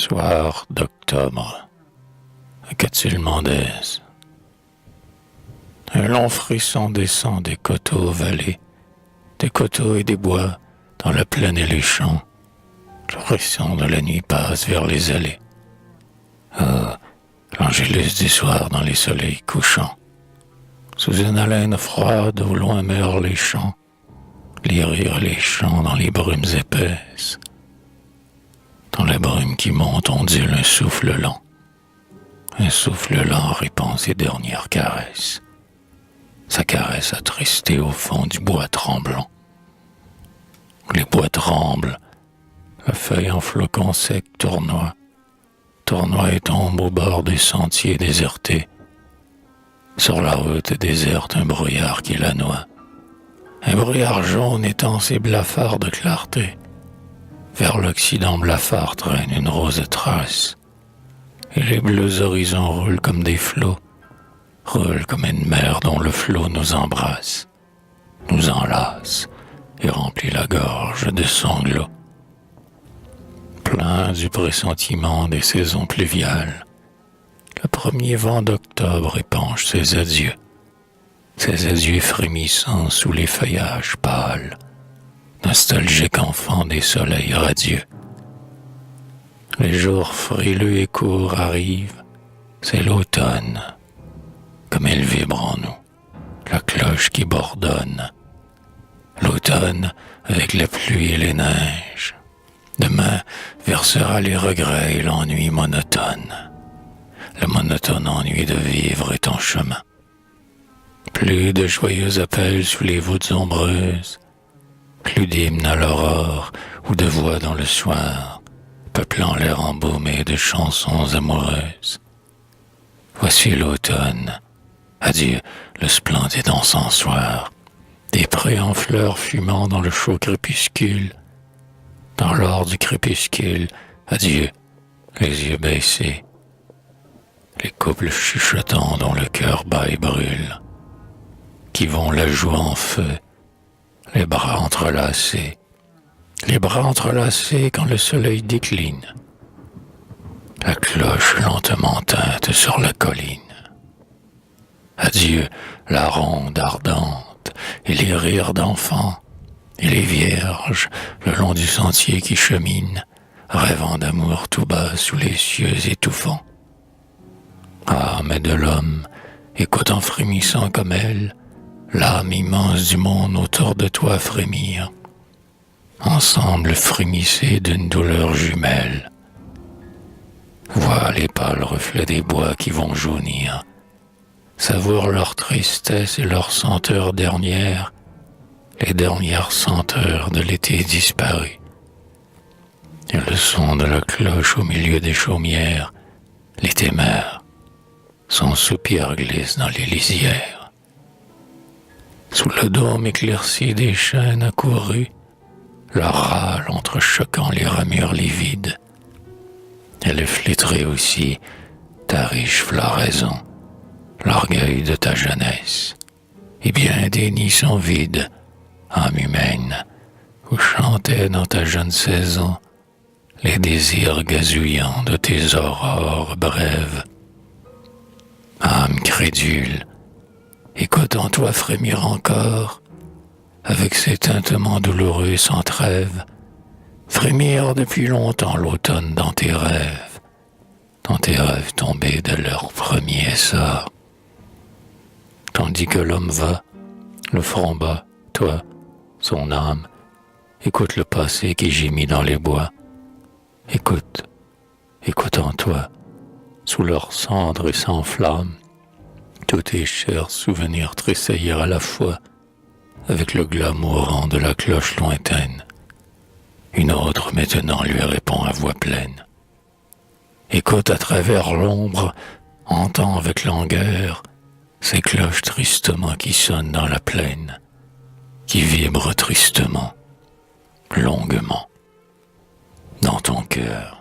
Soir d'octobre, à Quetzilmendez. Un long frisson descend des coteaux aux vallées, des coteaux et des bois, dans la plaine et les champs. Le frisson de la nuit passe vers les allées. Ah, l'angélus du soir dans les soleils couchants. Sous une haleine froide, au loin meurent les champs, les rires et les chants dans les brumes épaisses. Dans la brume qui monte ondule un souffle lent. Un souffle lent répand ses dernières caresses. Sa caresse attristée au fond du bois tremblant. Les bois tremblent, la feuille en flocons secs tournoie et tombe au bord des sentiers désertés. Sur la route déserte un brouillard qui la noie. Un brouillard jaune étend ses blafards de clarté. Vers l'Occident blafard traîne une rose trace. Et les bleus horizons roulent comme des flots, roulent comme une mer dont le flot nous embrasse, nous enlace et remplit la gorge de sanglots. Plein du pressentiment des saisons pluviales, le premier vent d'octobre épanche ses adieux frémissants sous les feuillages pâles, nostalgique enfant des soleils radieux. Les jours frileux et courts arrivent, c'est l'automne, comme elle vibre en nous, la cloche qui bourdonne. L'automne avec la pluie et les neiges, demain versera les regrets et l'ennui monotone. Le monotone ennui de vivre est en chemin. Plus de joyeux appels sous les voûtes ombreuses, plus d'hymnes à l'aurore ou de voix dans le soir, peuplant l'air embaumé de chansons amoureuses. Voici l'automne, adieu le splendide encensoir, des prés en fleurs fumant dans le chaud crépuscule. Dans l'or du crépuscule, adieu, les yeux baissés, les couples chuchotants dont le cœur bat et brûle, qui vont la joue en feu, les bras entrelacés quand le soleil décline. La cloche lentement teinte sur la colline. Adieu la ronde ardente et les rires d'enfants et les vierges le long du sentier qui chemine, rêvant d'amour tout bas sous les cieux étouffants. Ah, mais de l'homme, écoute en frémissant comme elle, l'âme immense du monde autour de toi frémir. Ensemble frémissez d'une douleur jumelle. Vois les pâles reflets des bois qui vont jaunir. Savoure leur tristesse et leur senteur dernière, les dernières senteurs de l'été disparu. Et le son de la cloche au milieu des chaumières, l'été meurt, son soupir glisse dans les lisières. Sous le dôme éclairci des chênes accourus, leur râle entrechoquant les ramures livides. Elle flétrait aussi ta riche floraison, l'orgueil de ta jeunesse, et bien des nids sont vides, âme humaine, où chantaient dans ta jeune saison les désirs gazouillants de tes aurores brèves. Âme crédule, écoute en toi frémir encore, avec ses tintements douloureux sans trêve, frémir depuis longtemps l'automne dans tes rêves tombés de leur premier essor. Tandis que l'homme va, le front bas, toi, son âme, écoute le passé qui gémit dans les bois. Écoute en toi, sous leurs cendres et sans flamme, tous tes chers souvenirs tressaillir à la fois avec le glas mourant de la cloche lointaine. Une autre maintenant lui répond à voix pleine. Écoute à travers l'ombre, entends avec langueur ces cloches tristement qui sonnent dans la plaine, qui vibrent tristement, longuement, dans ton cœur.